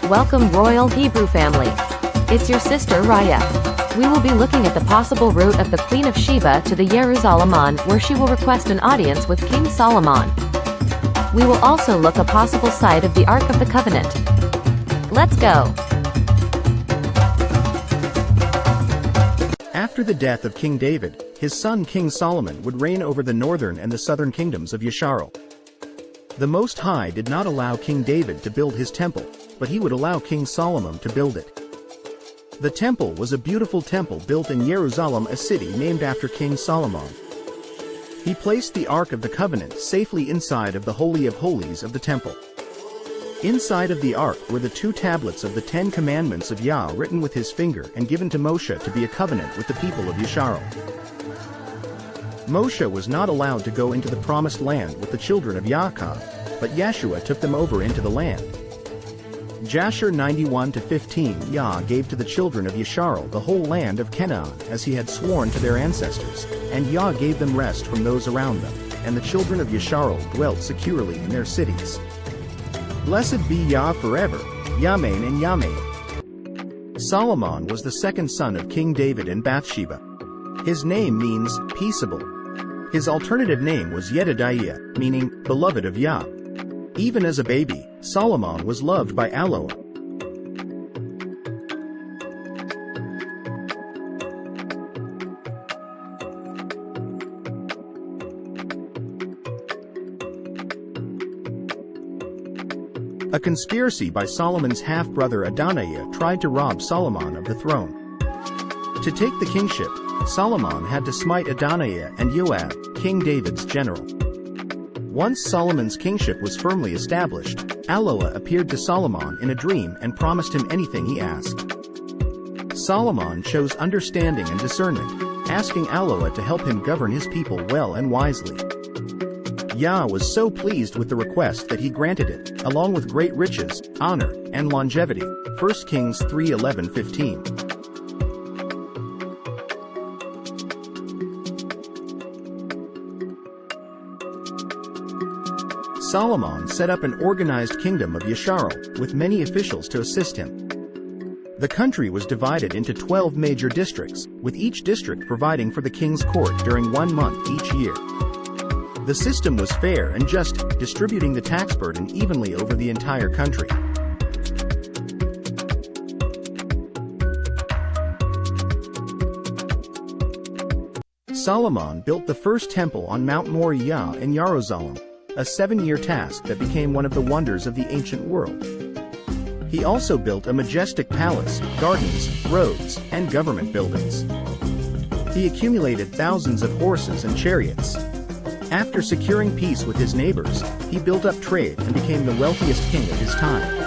Welcome Royal Hebrew family. It's your sister Rayah. We will be looking at the possible route of the Queen of Sheba to the Solom'on, where she will request an audience with King Solomon. We will also look a possible site of the Ark of the Covenant. Let's go. After the death of King David, his son King Solomon would reign over the northern and the southern kingdoms of Yashar'el. The Most High did not allow King David to build his temple, but he would allow King Solomon to build it. The temple was a beautiful temple built in Jerusalem, a city named after King Solomon. He placed the Ark of the Covenant safely inside of the Holy of Holies of the temple. Inside of the Ark were the 2 tablets of the 10 Commandments of Yah written with his finger and given to Moshe to be a covenant with the people of Yashar'el. Moshe was not allowed to go into the promised land with the children of Yaakov, but Yeshua took them over into the land. Jasher 91-15 Yah gave to the children of Yashar'el the whole land of Canaan as he had sworn to their ancestors, and Yah gave them rest from those around them, and the children of Yashar'el dwelt securely in their cities. Blessed be Yah forever, Yamin and Yamin. Solomon was the second son of King David and Bathsheba. His name means peaceable. His alternative name was Yedidiah, meaning beloved of Yah. Even as a baby, Solomon was loved by YAHUAH. A conspiracy by Solomon's half-brother Adonijah tried to rob Solomon of the throne. To take the kingship, Solomon had to smite Adonijah and Joab, King David's general. Once Solomon's kingship was firmly established, YAHUAH appeared to Solomon in a dream and promised him anything he asked. Solomon chose understanding and discernment, asking YAHUAH to help him govern his people well and wisely. Yah was so pleased with the request that he granted it, along with great riches, honor, and longevity. 1 Kings 3:11-15. Solomon set up an organized kingdom of Yashar'el, with many officials to assist him. The country was divided into 12 major districts, with each district providing for the king's court during 1 month each year. The system was fair and just, distributing the tax burden evenly over the entire country. Solomon built the first temple on Mount Moriah in Jerusalem, a 7-year task that became one of the wonders of the ancient world. He also built a majestic palace, gardens, roads, and government buildings. He accumulated thousands of horses and chariots. After securing peace with his neighbors, he built up trade and became the wealthiest king of his time.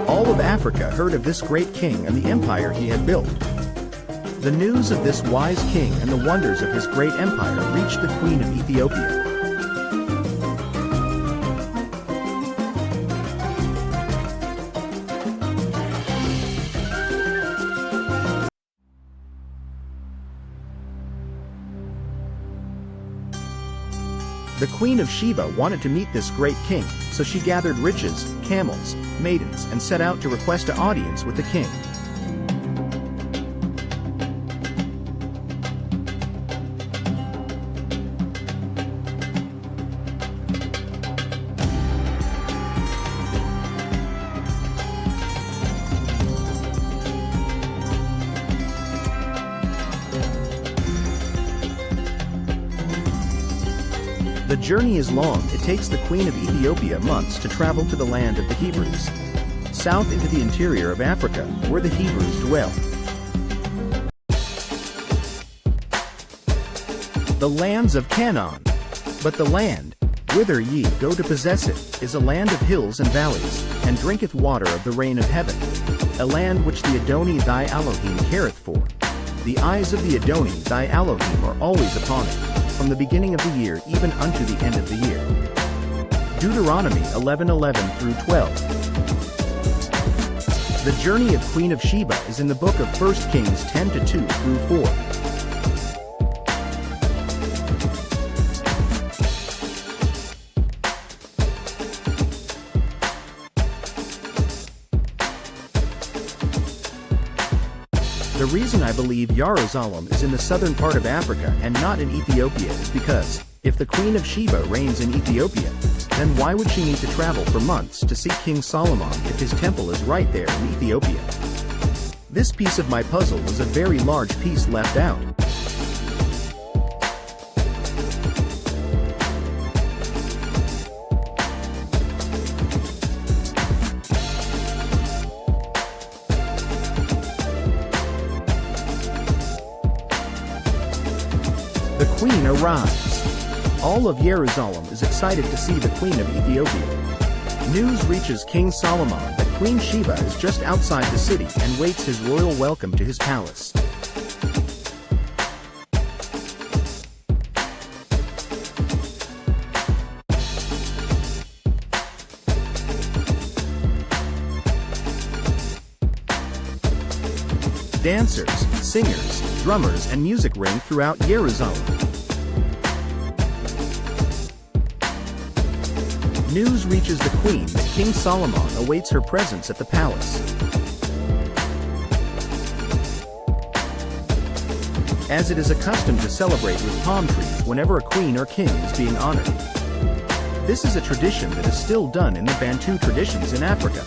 All of Africa heard of this great king and the empire he had built. The news of this wise king and the wonders of his great empire reached the Queen of Ethiopia. The Queen of Sheba wanted to meet this great king, so she gathered riches, camels, maidens, and set out to request an audience with the king. The journey is long. It takes the Queen of Ethiopia months to travel to the land of the Hebrews, south into the interior of Africa, where the Hebrews dwell. The lands of Canaan. But the land Whither ye go to possess it, is a land of hills and valleys, and drinketh water of the rain of heaven. A land which the Adoni thy Elohim careth for. The eyes of the Adoni thy Elohim are always upon it, from the beginning of the year even unto the end of the year. Deuteronomy 11:11 through 12. The journey of Queen of Sheba is in the book of 1 Kings 10:2 through 4. The reason I believe Yerusalem is in the southern part of Africa and not in Ethiopia is because, if the Queen of Sheba reigns in Ethiopia, then why would she need to travel for months to see King Solomon if his temple is right there in Ethiopia? This piece of my puzzle was a very large piece left out. The Queen arrives. All of Jerusalem is excited to see the Queen of Ethiopia. News reaches King Solomon that Queen Sheba is just outside the city and waits his royal welcome to his palace. Dancers, singers, drummers and music ring throughout Jerusalem. News reaches the queen that King Solomon awaits her presence at the palace. As it is a custom to celebrate with palm trees whenever a queen or king is being honored. This is a tradition that is still done in the Bantu traditions in Africa.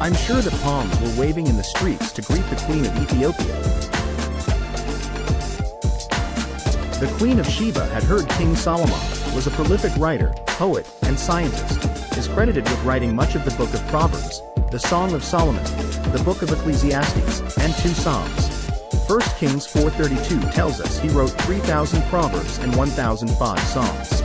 I'm sure the palms were waving in the streets to greet the Queen of Ethiopia. The Queen of Sheba had heard King Solomon was a prolific writer, poet, and scientist, is credited with writing much of the Book of Proverbs, the Song of Solomon, the Book of Ecclesiastes, and 2 Psalms. 1 Kings 4:32 tells us he wrote 3,000 Proverbs and 1,005 Psalms.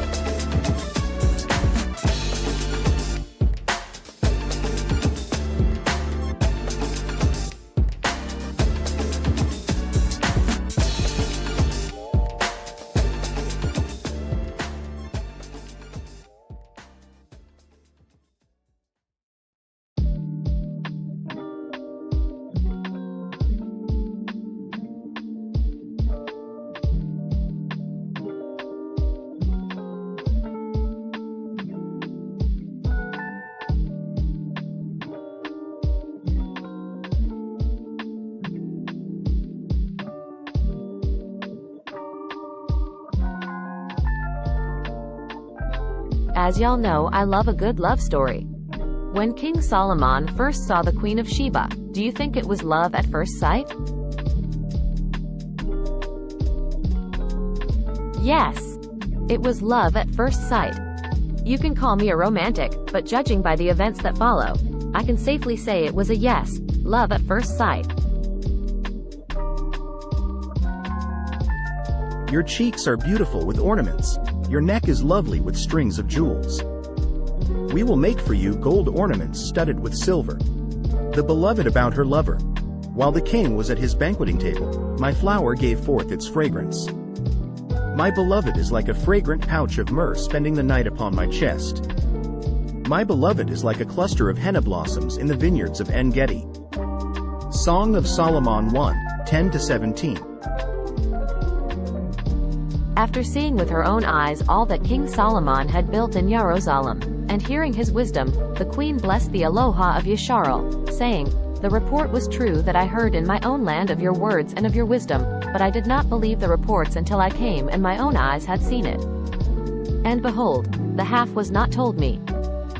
As y'all know, I love a good love story. When King Solomon first saw the Queen of Sheba, do you think it was love at first sight? Yes. It was love at first sight. You can call me a romantic, but judging by the events that follow, I can safely say it was a yes, love at first sight. Your cheeks are beautiful with ornaments. Your neck is lovely with strings of jewels. We will make for you gold ornaments studded with silver. The beloved about her lover. While the king was at his banqueting table, my flower gave forth its fragrance. My beloved is like a fragrant pouch of myrrh spending the night upon my chest. My beloved is like a cluster of henna blossoms in the vineyards of En-Gedi. Song of Solomon 1:10-17. After seeing with her own eyes all that King Solomon had built in Jerusalem, and hearing his wisdom, the queen blessed the Elohah of Yisrael, saying, "The report was true that I heard in my own land of your words and of your wisdom, but I did not believe the reports until I came and my own eyes had seen it. And behold, the half was not told me.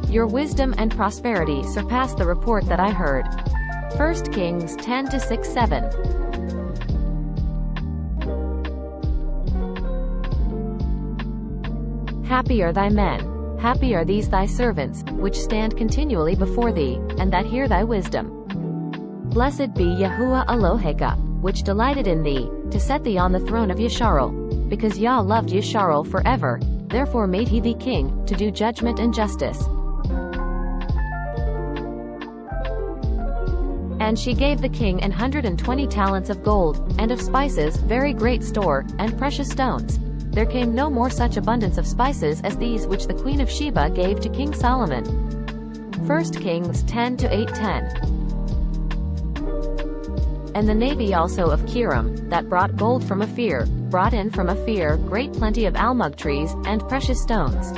Your wisdom and prosperity surpassed the report that I heard." 1 Kings 10-6-7. Happy are thy men, happy are these thy servants, which stand continually before thee, and that hear thy wisdom. Blessed be YAHUAH Eloheka, which delighted in thee, to set thee on the throne of Yisrael, because Yah loved Yisrael forever, therefore made he thee king, to do judgment and justice. And she gave the king 120 talents of gold, and of spices, very great store, and precious stones. There came no more such abundance of spices as these which the Queen of Sheba gave to King Solomon. 1 Kings 10-8:10. And the navy also of Kiram, that brought gold from Ophir, brought in from Ophir great plenty of almug trees, and precious stones.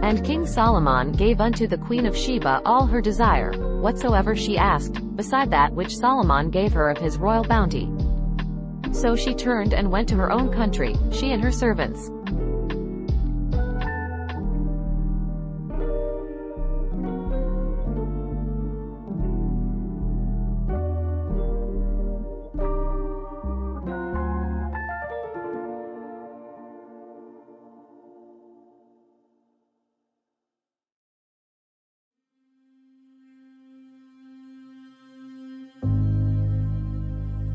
And King Solomon gave unto the Queen of Sheba all her desire, whatsoever she asked, beside that which Solomon gave her of his royal bounty. So she turned and went to her own country, she and her servants.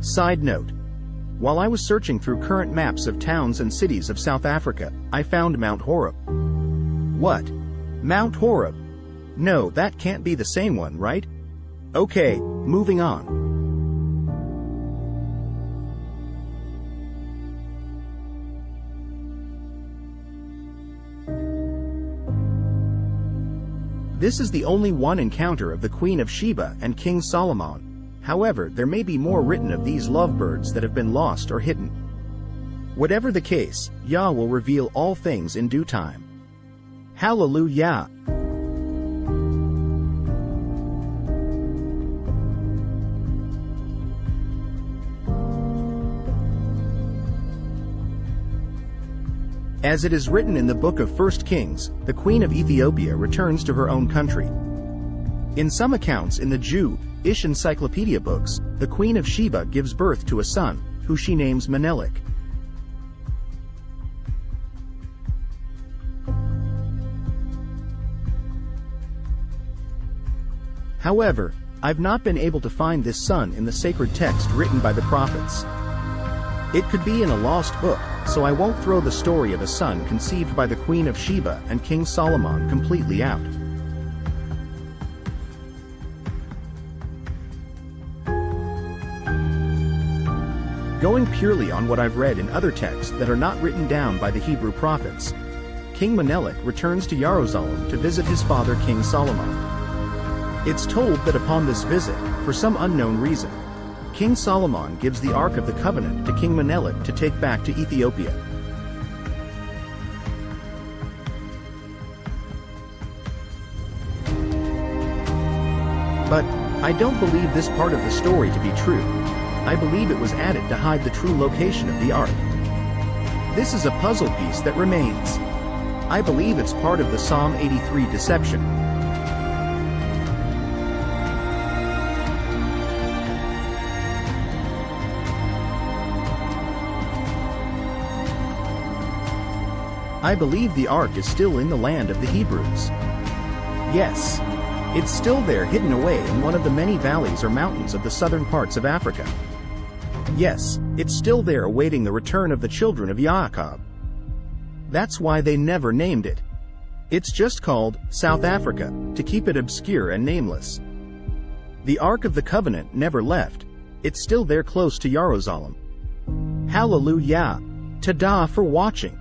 Side note. While I was searching through current maps of towns and cities of South Africa, I found Mount Horeb. What? Mount Horeb? No, that can't be the same one, right? Okay, moving on. This is the only one encounter of the Queen of Sheba and King Solomon. However, there may be more written of these lovebirds that have been lost or hidden. Whatever the case, Yah will reveal all things in due time. Hallelujah! As it is written in the book of 1 Kings, the Queen of Ethiopia returns to her own country. In some accounts in the Jewish encyclopedia books, the Queen of Sheba gives birth to a son, who she names Menelik. However, I've not been able to find this son in the sacred text written by the prophets. It could be in a lost book, so I won't throw the story of a son conceived by the Queen of Sheba and King Solomon completely out. Going purely on what I've read in other texts that are not written down by the Hebrew prophets, King Menelik returns to Jerusalem to visit his father King Solomon. It's told that upon this visit, for some unknown reason, King Solomon gives the Ark of the Covenant to King Menelik to take back to Ethiopia. But I don't believe this part of the story to be true. I believe it was added to hide the true location of the Ark. This is a puzzle piece that remains. I believe it's part of the Psalm 83 deception. I believe the Ark is still in the land of the Hebrews. Yes, it's still there hidden away in one of the many valleys or mountains of the southern parts of Africa. Yes, it's still there awaiting the return of the children of YAHUAH. That's why they never named it. It's just called South Africa, to keep it obscure and nameless. The Ark of the Covenant never left. It's still there close to Jerusalem. Hallelujah! Tada for watching!